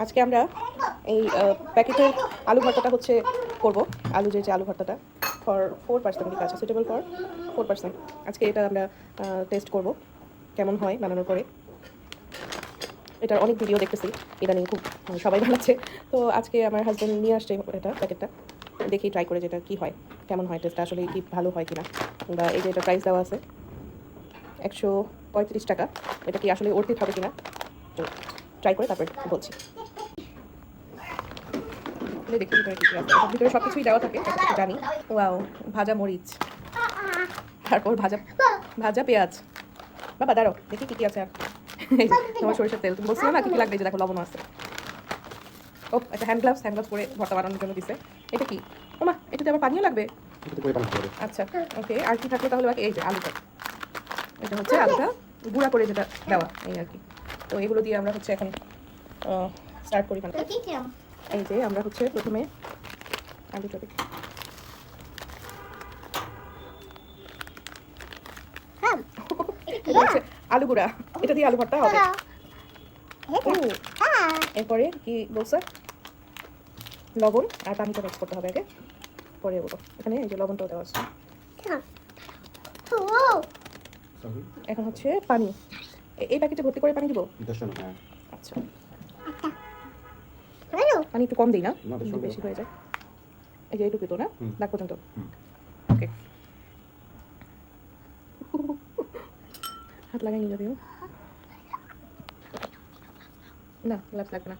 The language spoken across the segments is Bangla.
আজকে আমরা এই প্যাকেটের আলু ভর্তাটা হচ্ছে করব। আলু যে আলু ভর্তাটা ফর 4% ঠিক আছে, সুইটেবল ফর 4%। আজকে এটা আমরা টেস্ট করব কেমন হয় বানানোর পরে। এটার অনেক ভিডিও দেখতেছি ইদানিং, খুব সবাই বানাচ্ছে। তো আজকে আমার হাজব্যান্ড নিয়ে আসছে এটা প্যাকেটটা, দেখি ট্রাই করে যেটা কি হয়, কেমন হয় টেস্টটা, আসলে কি ভালো হয় কিনা। বা এই যে এটা প্রাইস দেওয়া আছে 135 টাকা, এটা কি আসলে অর্থিত হবে কিনা তো ট্রাই করে তারপর বলছি। দেখি ভিতরে কিছু আছে, ভিতরে সব কিছুই দেওয়া থাকে, জানি। ওয়াও, ভাজা মরিচ, তারপর ভাজা ভাজা পেঁয়াজ। বাবা দাঁড়াও, দেখি কি কি আছে। আর এই যে তোমার সরিষার তেল, তুমি বলছিলে না কি কি লাগবে, যে দেখো লবণ আছে। ও একটা হ্যান্ড গ্লাভস করে ভর্তা বানানোর জন্য দিছে। এটা কি ওমা, এটাতে আবার পানিও লাগবে? আচ্ছা ওকে, আর কি থাকলো তাহলে বাকি? এই যে আলুটা, এটা হচ্ছে আলুটা গুঁড়া করে যেটা দেওয়া, এই আর কি। তো এগুলো দিয়ে আমরা হচ্ছে এখন স্টার্ট করি। এই যে আমরা হচ্ছে প্রথমে আলুটা দিই, আলু গুঁড়া, এটা দিয়ে আলু ভর্তা হবে। এরপরে কি বলছে, লবণ আর পানিটা মিক্স করতে হবে আগে, পরে এগুলো এখানে এই যে লবণটাও দেওয়া আছে। এখন হচ্ছে পানি, এই প্যাকেটে ভর্তি করে পানি দিব। আচ্ছা, পানি একটু কম দিই না, বেশি হয়ে যায়। এই যে এইটুকু তো না, নাক পর্যন্ত। ওকে, হাত লাগাই নিয়ে যাবে না, গ্লাভস লাগবে না।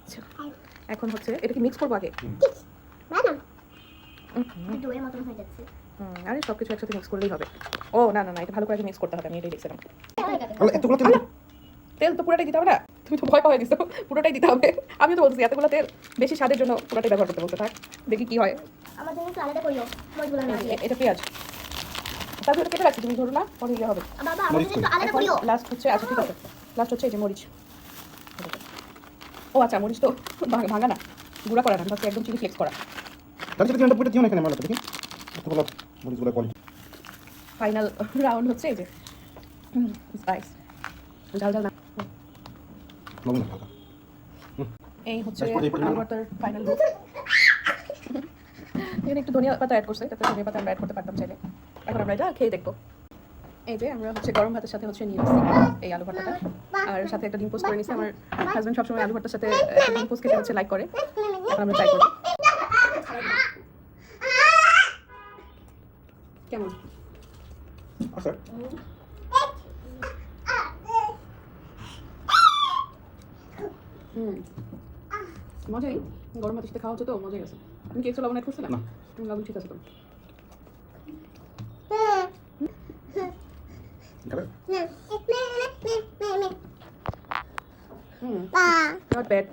আচ্ছা, এখন হচ্ছে এটা কি মিক্স করবো আগে? আরে সবকিছু একসাথে মিক্স করলেই হবে। ও না না না, এটা ভালো করে মিক্স করতে হবে, আমি এটাই দেখছিলাম। তেল তো পুরোটাই দিতে হবে না, তুমি তো ভয় পাওয়া দিছো, পুরোটাই দিতে হবে। আমি তো বলছি এতগুলো তেল বেশি স্বাদের জন্য পুরোটাই ব্যবহার করতে বলতে, থাক দেখি কি হয়। এটা পেঁয়াজ, তারপর এটা কেটে রাখছি, তুমি ধরো না, পরে ইয়ে হবে। লাস্ট হচ্ছে, আচ্ছা ঠিক আছে, লাস্ট হচ্ছে এই যে মরিচ। ও আচ্ছা, মরিচ তো ভাঙা না, গুঁড়া করা না, ভাবছি একদম চিলি ফ্লেক্স করা। ফাইনাল রাউন্ড হচ্ছে এই যে স্পাইস, ঝাল ঝাল না। এই হচ্ছে আলু ভর্তার ফাইনাল লুক। এখানে একটু ধনিয়া পাতা অ্যাড করছে, তাতে ধনিয়া পাতা আমরা অ্যাড করতে পারতাম চাইলে। এখন আমরা এটা খেয়ে দেখবো। এই যে আমরা হচ্ছে গরম ভাতের সাথে হচ্ছে নিয়ে নিচ্ছি এই আলু ভর্তাটা, আর সাথে একটা ডিম পোস্ট করে নিচ্ছি। আমার হাজব্যান্ড সবসময় আলু ভর্তার সাথে ডিম পোস্ট খেতে হচ্ছে লাইক করে। এখন আমরা ট্রাই করবো কেমন। মজাই, গরম ভাতের সাথে খাওয়া হচ্ছে তো মজাই আছে। তুমি কি একটু লবণ অ্যাড করছো না? লবণ ঠিক আছে তো। Not bad.